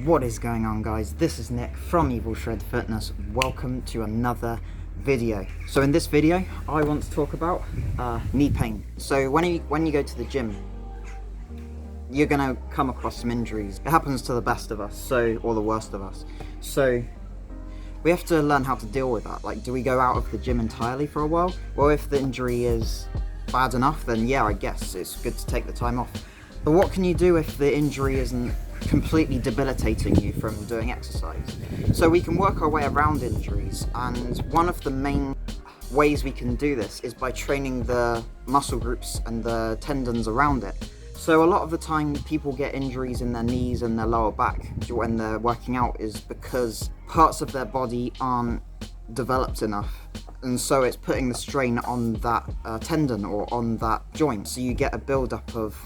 What is going on, guys? This is Nick from Evil Shred Fitness. Welcome to another video. So in this video I want to talk about knee pain. So when you go to the gym, you're gonna come across some injuries. It happens to the best of us, or the worst of us. So we have to learn how to deal with that. Like, do we go out of the gym entirely for a while? Well, if the injury is bad enough, then yeah, I guess it's good to take the time off. But what can you do if the injury isn't completely debilitating you from doing exercise? So we can work our way around injuries, and one of the main ways we can do this is by training the muscle groups and the tendons around it. So a lot of the time people get injuries in their knees and their lower back when they're working out is because parts of their body aren't developed enough, and so it's putting the strain on that tendon or on that joint. So you get a build-up of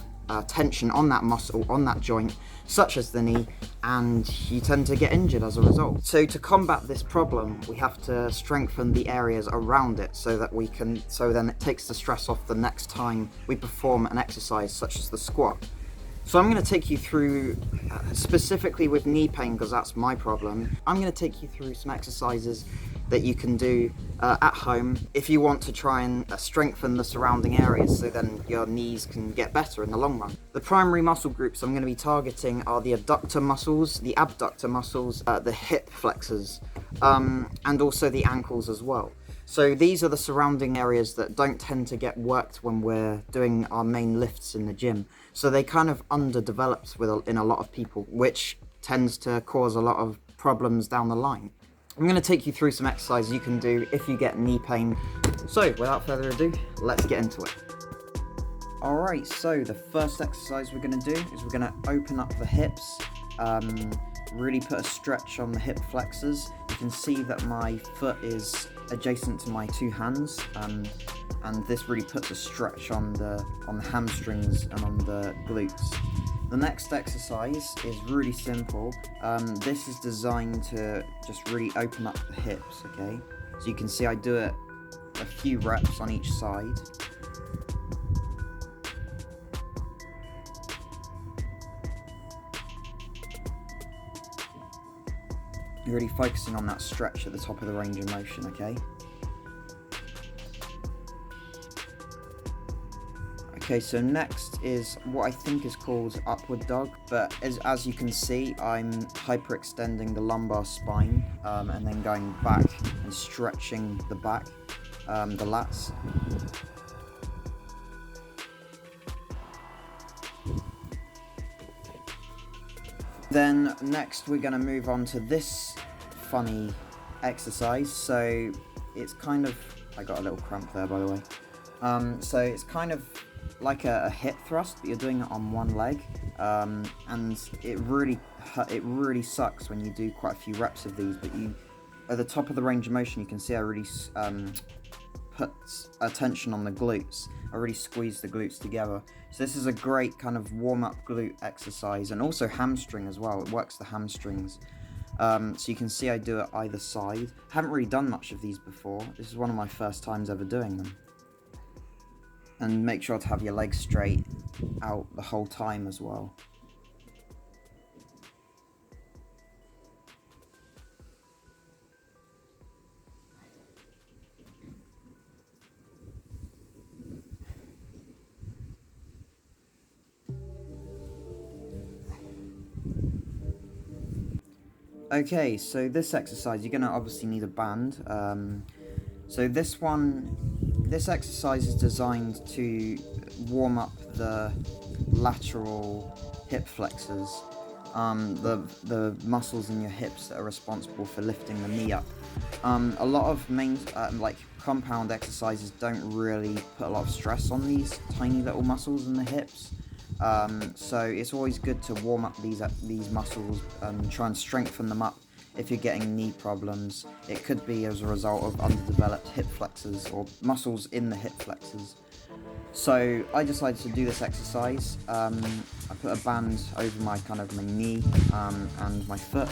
tension on that muscle, on that joint, such as the knee, and you tend to get injured as a result. So to combat this problem, we have to strengthen the areas around it so then it takes the stress off the next time we perform an exercise such as the squat. So I'm going to take you through, specifically with knee pain, because that's my problem, I'm going to take you through some exercises that you can do at home if you want to try and strengthen the surrounding areas so then your knees can get better in the long run. The primary muscle groups I'm going to be targeting are the adductor muscles, the abductor muscles, the hip flexors, and also the ankles as well. So these are the surrounding areas that don't tend to get worked when we're doing our main lifts in the gym. So they kind of underdeveloped in a lot of people, which tends to cause a lot of problems down the line. I'm going to take you through some exercises you can do if you get knee pain. So without further ado, let's get into it. Alright, so the first exercise we're going to do is we're going to open up the hips, really put a stretch on the hip flexors. You can see that my foot is adjacent to my two hands, and this really puts a stretch on the hamstrings and on the glutes. The next exercise is really simple. This is designed to just really open up the hips, okay? So you can see I do it a few reps on each side. You're really focusing on that stretch at the top of the range of motion, okay? Okay, so next is what I think is called upward dog, but as you can see, I'm hyperextending the lumbar spine and then going back and stretching the back, the lats. Then next we're going to move on to this funny exercise. So it's kind of, I got a little cramp there by the way. So it's kind of like a hip thrust, but you're doing it on one leg, and it really sucks when you do quite a few reps of these, but at the top of the range of motion you can see I really put attention on the glutes. I really squeeze the glutes together. So this is a great kind of warm-up glute exercise, and also hamstring as well. It works the hamstrings. So you can see I do it either side. Haven't really done much of these before. This is one of my first times ever doing them. And make sure to have your legs straight out the whole time as well. Okay, so this exercise, you're going to obviously need a band. So this exercise is designed to warm up the lateral hip flexors, the muscles in your hips that are responsible for lifting the knee up. A lot of like compound exercises don't really put a lot of stress on these tiny little muscles in the hips. So it's always good to warm up these muscles and try and strengthen them up if you're getting knee problems. It could be as a result of underdeveloped hip flexors or muscles in the hip flexors. So I decided to do this exercise. I put a band over my knee and my foot,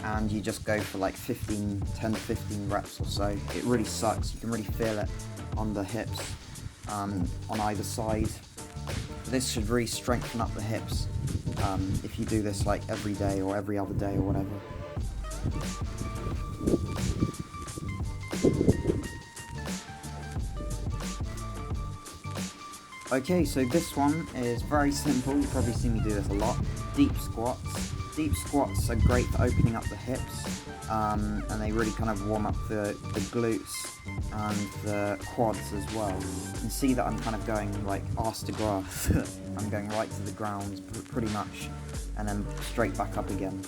and you just go for like 10 to 15 reps or so. It really sucks. You can really feel it on the hips on either side. This should really strengthen up the hips if you do this like every day or every other day or whatever. Okay, so this one is very simple. You've probably seen me do this a lot. Deep squats. Deep squats are great for opening up the hips, and they really kind of warm up the glutes and the quads as well. You can see that I'm kind of going like arse to grass. I'm going right to the ground pretty much, and then straight back up again.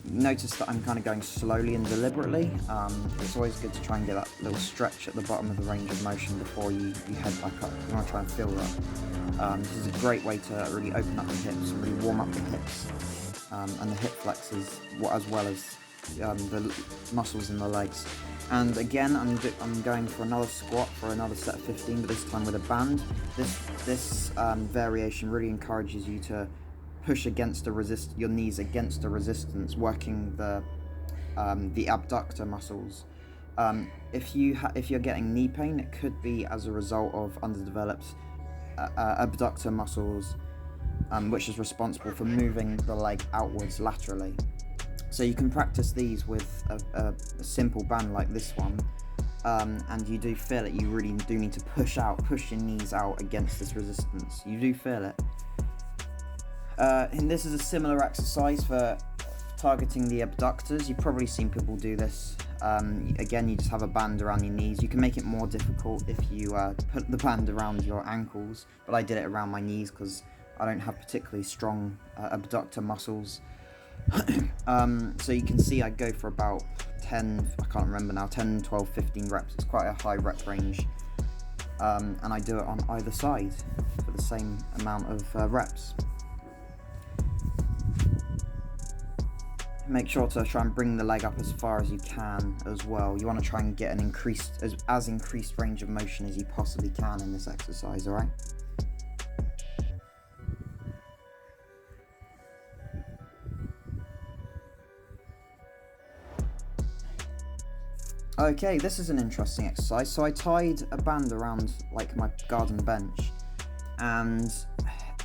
Notice that I'm kind of going slowly and deliberately. It's always good to try and get that little stretch at the bottom of the range of motion before you head back up. You want to try and feel that. This is a great way to really open up the hips and really warm up the hips and the hip flexors, as well as the muscles in the legs. And again, I'm going for another squat for another set of 15, but this time with a band. This variation really encourages you to push against your knees against the resistance, working the abductor muscles. If you're getting knee pain, it could be as a result of underdeveloped abductor muscles, which is responsible for moving the leg outwards laterally. So you can practice these with a simple band like this one, and you do feel it. You really do need to push your knees out against this resistance. You do feel it. And this is a similar exercise for targeting the abductors. You've probably seen people do this. Again, you just have a band around your knees. You can make it more difficult if you put the band around your ankles, but I did it around my knees because I don't have particularly strong abductor muscles. So you can see I go for about 10, I can't remember now, 10, 12, 15 reps. It's quite a high rep range. And I do it on either side for the same amount of reps. Make sure to try and bring the leg up as far as you can as well. You want to try and get an increased range of motion as you possibly can in this exercise, alright? Okay, this is an interesting exercise. So I tied a band around like my garden bench, and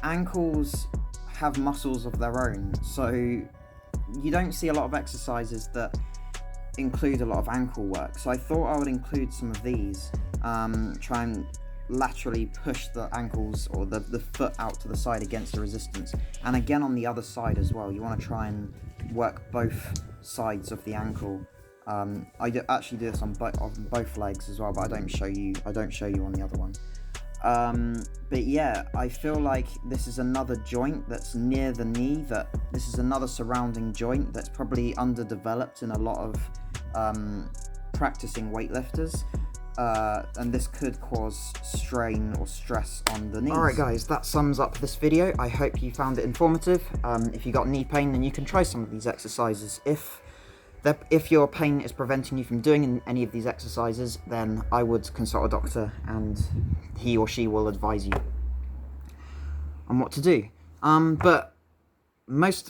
ankles have muscles of their own, so you don't see a lot of exercises that include a lot of ankle work. So I thought I would include some of these, try and laterally push the ankles or the foot out to the side against the resistance, and again on the other side as well. You want to try and work both sides of the ankle. I actually do this on both legs as well, but I don't show you on the other one. But yeah, I feel like this is another joint that's near the knee, this is another surrounding joint that's probably underdeveloped in a lot of practicing weightlifters, and this could cause strain or stress on the knees. Alright guys, that sums up this video. I hope you found it informative. If you got knee pain, then you can try some of these exercises. If your pain is preventing you from doing any of these exercises, then I would consult a doctor and he or she will advise you on what to do. But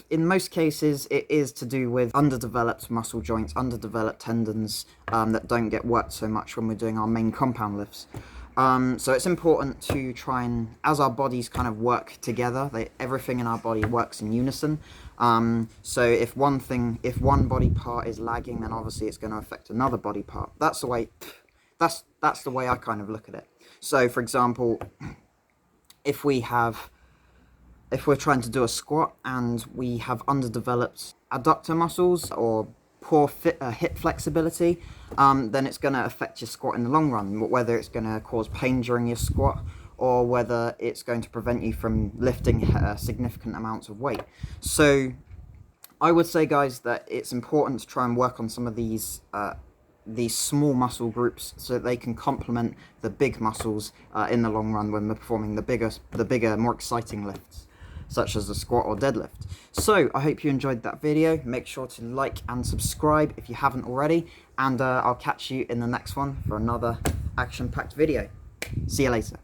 in most cases, it is to do with underdeveloped muscle joints, underdeveloped tendons that don't get worked so much when we're doing our main compound lifts. So it's important to try and, as our bodies kind of work together, everything in our body works in unison. So if one body part is lagging, then obviously it's going to affect another body part. That's the way I kind of look at it. So for example, if we're trying to do a squat and we have underdeveloped adductor muscles or poor hip flexibility, then it's going to affect your squat in the long run, whether it's going to cause pain during your squat or whether it's going to prevent you from lifting significant amounts of weight. So I would say, guys, that it's important to try and work on some of these small muscle groups so that they can complement the big muscles in the long run when we're performing the bigger, more exciting lifts, such as the squat or deadlift. So I hope you enjoyed that video. Make sure to like and subscribe if you haven't already, and I'll catch you in the next one for another action-packed video. See you later.